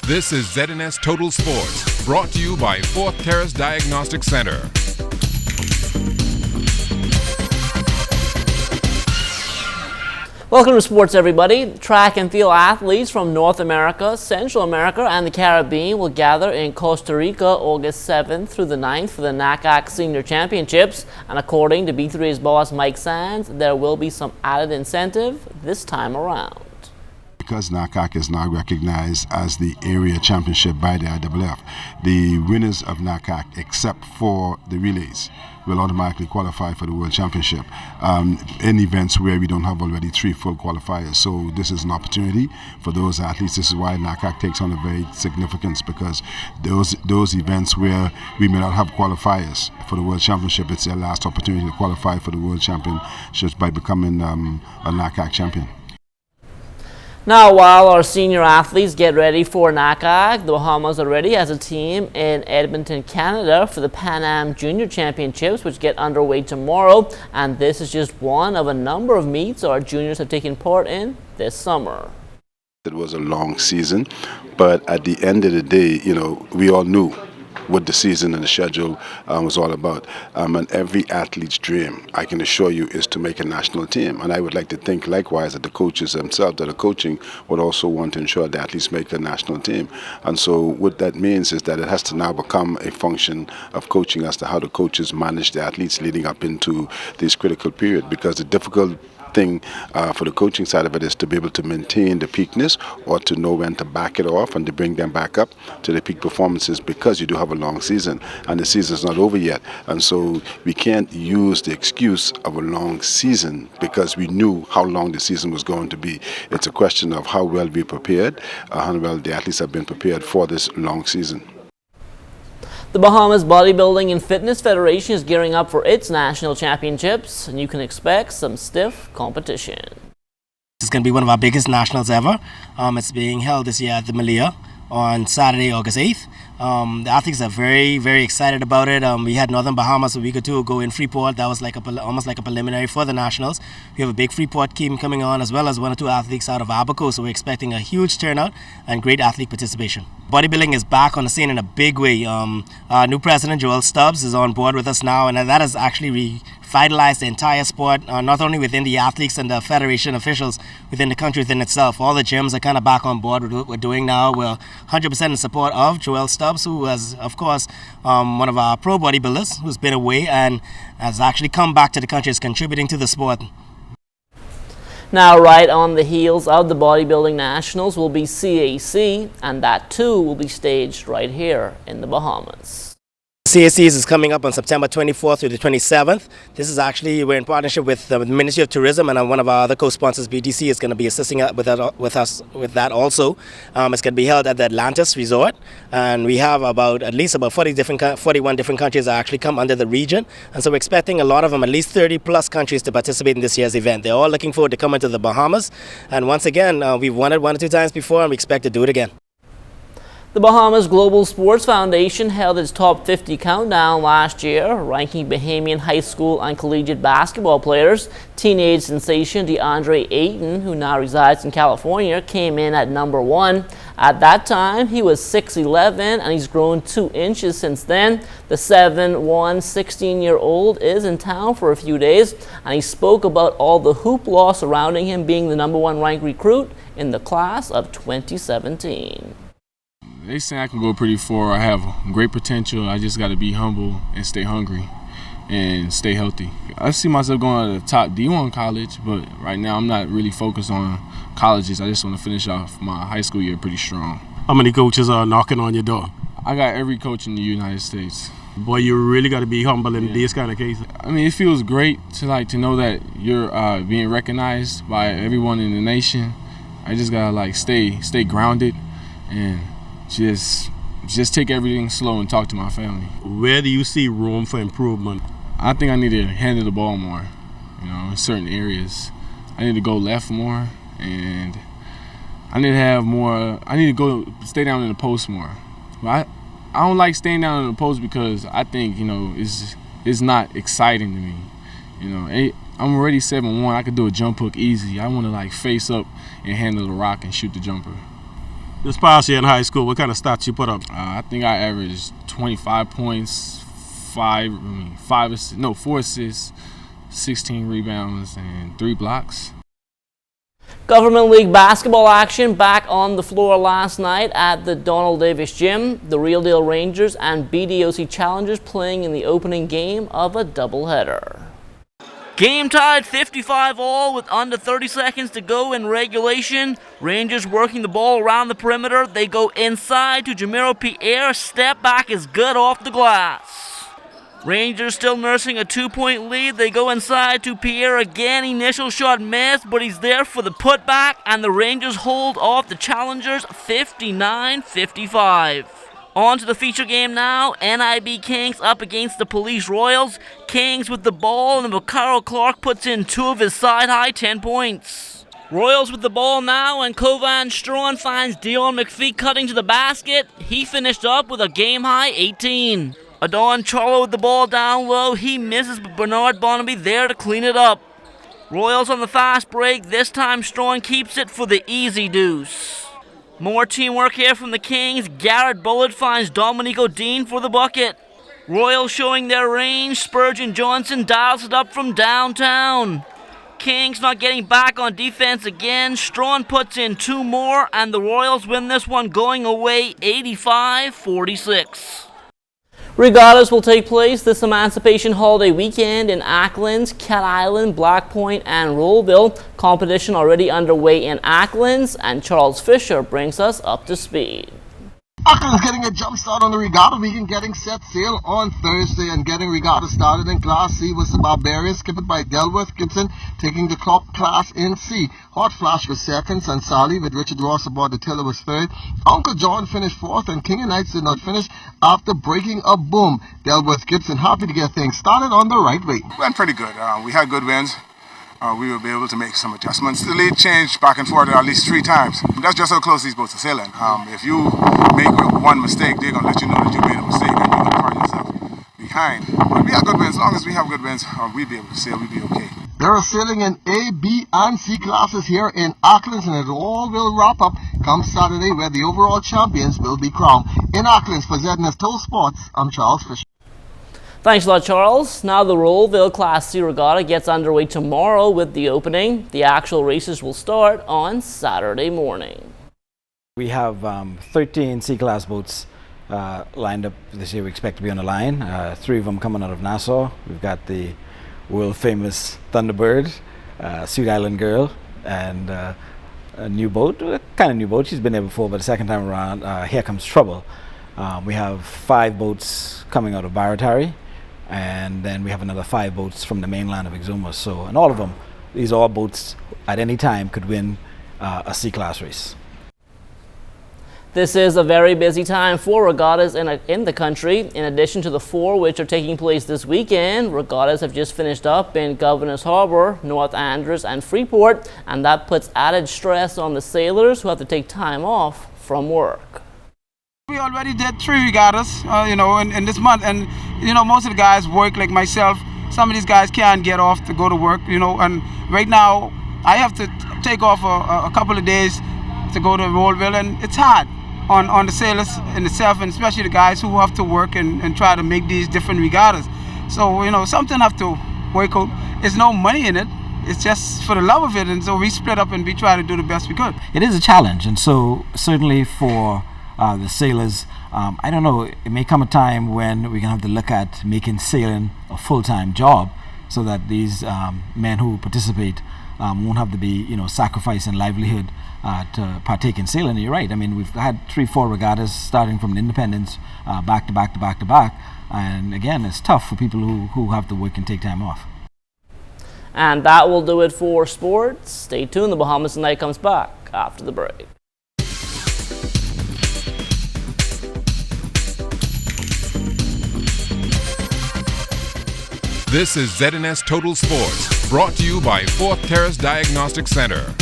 This is ZNS Total Sports, brought to you by Fourth Terrace Diagnostic Center. Welcome to sports, everybody. Track and field athletes from North America, Central America, and the Caribbean will gather in Costa Rica August 7th through the 9th for the NACAC Senior Championships. And according to B3's boss Mike Sands, there will be some added incentive this time around. Because NACAC is now recognized as the area championship by the IAAF, the winners of NACAC, except for the relays, will automatically qualify for the World Championship in events where we don't have already 3 full qualifiers. So this is an opportunity for those athletes. This is why NACAC takes on a very significance, because those events where we may not have qualifiers for the World Championship, it's their last opportunity to qualify for the World Championships by becoming a NACAC champion. Now, while our senior athletes get ready for NACAC, the Bahamas already has a team in Edmonton, Canada for the Pan Am Junior Championships, which get underway tomorrow. And this is just one of a number of meets our juniors have taken part in this summer. It was a long season, but at the end of the day, we all knew what the season and the schedule was all about. And every athlete's dream, I can assure you, is to make a national team. And I would like to think likewise that the coaches themselves that are coaching would also want to ensure the athletes make a national team. And so what that means is that it has to now become a function of coaching as to how the coaches manage the athletes leading up into this critical period, because the difficult thing for the coaching side of it is to be able to maintain the peakness, or to know when to back it off and to bring them back up to the peak performances, because you do have a long season and the season's not over yet. And so we can't use the excuse of a long season because we knew how long the season was going to be. It's a question of how well we prepared, how well the athletes have been prepared for this long season. The Bahamas Bodybuilding and Fitness Federation is gearing up for its national championships, and you can expect some stiff competition. It's going to be one of our biggest nationals ever. It's being held this year at the Malia on Saturday, August 8th. The athletes are very, very excited about it. We had Northern Bahamas a week or two ago in Freeport. That was almost like a preliminary for the nationals. We have a big Freeport team coming on, as well as 1 or 2 athletes out of Abaco. So we're expecting a huge turnout and great athlete participation. Bodybuilding is back on the scene in a big way. Our new president, Joel Stubbs, is on board with us now, and that has actually revitalized the entire sport, not only within the athletes and the federation officials within the country within itself. All the gyms are kind of back on board with what we're doing now. We're 100% in support of Joel Stubbs, who is, of course, one of our pro bodybuilders who's been away and has actually come back to the country, is contributing to the sport. Now, right on the heels of the Bodybuilding Nationals will be CAC, and that too will be staged right here in the Bahamas. CACs is coming up on September 24th through the 27th. This is actually, we're in partnership with the Ministry of Tourism, and one of our other co-sponsors, BTC, is going to be assisting with us with that also. It's going to be held at the Atlantis Resort, and we have at least 41 different countries that actually come under the region, and so we're expecting a lot of them, at least 30 plus countries, to participate in this year's event. They're all looking forward to coming to the Bahamas, and once again, we've won it 1 or 2 times before, and we expect to do it again. The Bahamas Global Sports Foundation held its top 50 countdown last year, ranking Bahamian high school and collegiate basketball players. Teenage sensation DeAndre Aidan, who now resides in California, came in at number 1. At that time, he was 6'11", and he's grown 2 inches since then. The 7'1", 16-year-old is in town for a few days, and he spoke about all the hoopla surrounding him being the number 1 ranked recruit in the class of 2017. They say I can go pretty far. I have great potential. I just got to be humble and stay hungry and stay healthy. I see myself going to the top D1 college, but right now I'm not really focused on colleges. I just want to finish off my high school year pretty strong. How many coaches are knocking on your door? I got every coach in the United States. Boy, you really got to be humble in these kind of cases. I mean, it feels great to know that you're being recognized by everyone in the nation. I just gotta stay grounded and just take everything slow and talk to my family. Where do you see room for improvement? I think I need to handle the ball more, in certain areas. I need to go left more, and I need to have more. I need to stay down in the post more. But I don't like staying down in the post because I think it's not exciting to me. I'm already 7'1". I could do a jump hook easy. I want to face up and handle the rock and shoot the jumper. This past year in high school, what kind of stats you put up? I think I averaged 25 points, 4 assists, 16 rebounds, and 3 blocks. Government League basketball action back on the floor last night at the Donald Davis Gym. The Real Deal Rangers and BDOC Challengers playing in the opening game of a doubleheader. Game tied 55-all with under 30 seconds to go in regulation. Rangers working the ball around the perimeter. They go inside to Jamiro Pierre. Step back is good off the glass. Rangers still nursing a 2-point lead. They go inside to Pierre again. Initial shot missed, but he's there for the putback, and the Rangers hold off the Challengers 59-55. On to the feature game now. NIB Kings up against the Police Royals. Kings with the ball, and Makaro Clark puts in 2 of his side-high 10 points. Royals with the ball now, and Kovan Strawn finds Dion McPhee cutting to the basket. He finished up with a game-high 18. Adon Charlo with the ball down low. He misses, but Bernard Bonnaby there to clean it up. Royals on the fast break. This time Strawn keeps it for the easy deuce. More teamwork here from the Kings. Garrett Bullard finds Dominico Dean for the bucket. Royals showing their range. Spurgeon Johnson dials it up from downtown. Kings not getting back on defense again. Strawn puts in 2 more, and the Royals win this one going away 85-46. Regattas will take place this Emancipation Holiday weekend in Acklands, Cat Island, Black Point, and Rollville. Competition already underway in Acklands, and Charles Fisher brings us up to speed. Acklands getting a jump start on the regatta weekend, getting set sail on Thursday, and getting regatta started in Class C was the Barbarians, skipped by Delworth Gibson, taking the class in C. Hot Flash was second, and Sally with Richard Ross aboard the tiller was third. Uncle John finished fourth, and King and Knights did not finish after breaking a boom. Delworth Gibson happy to get things started on the right way. Went pretty good. We had good wins. We will be able to make some adjustments. The lead changed back and forth at least 3 times. That's just how close these boats are sailing. If you make one mistake, they're going to let you know that you made a mistake and you're going to find yourself behind. But we have good wins. As long as we have good wins, we'll be able to sail. We'll be okay. There are sailing in A, B, and C classes here in Acklands, and it all will wrap up come Saturday, where the overall champions will be crowned. In Acklands for ZNS Total Sports, I'm Charles Fisher. Thanks a lot, Charles. Now the Rollville Class C Regatta gets underway tomorrow with the opening. The actual races will start on Saturday morning. We have 13 C-Class boats lined up this year. We expect to be on the line. 3 of them coming out of Nassau. We've got the world-famous Thunderbird, Sweet Island Girl, and a new boat, kind of new boat. She's been there before, but the second time around, Here Comes Trouble. We have 5 boats coming out of Barataria. And then we have another 5 boats from the mainland of Exuma. So, and all of them, these are all boats at any time could win a C-Class race. This is a very busy time for regattas in the country. In addition to the 4 which are taking place this weekend, regattas have just finished up in Governor's Harbour, North Andros, and Freeport, and that puts added stress on the sailors who have to take time off from work. We already did 3 regattas, in this month, and most of the guys work like myself. Some of these guys can't get off to go to work, and right now I have to take off a couple of days to go to Rollville, and it's hard on the sailors in itself, and especially the guys who have to work and try to make these different regattas. So something have to work out. There's no money in it. It's just for the love of it, and so we split up and we try to do the best we could. It is a challenge, and so certainly for the sailors, I don't know, it may come a time when we're going to have to look at making sailing a full-time job so that these men who participate won't have to be, sacrificing livelihood to partake in sailing. You're right. I mean, we've had 3-4 regattas starting from the independence back to back to back to back. And again, it's tough for people who have to work and take time off. And that will do it for sports. Stay tuned. The Bahamas Tonight comes back after the break. This is ZNS Total Sports, brought to you by Fourth Terrace Diagnostic Center.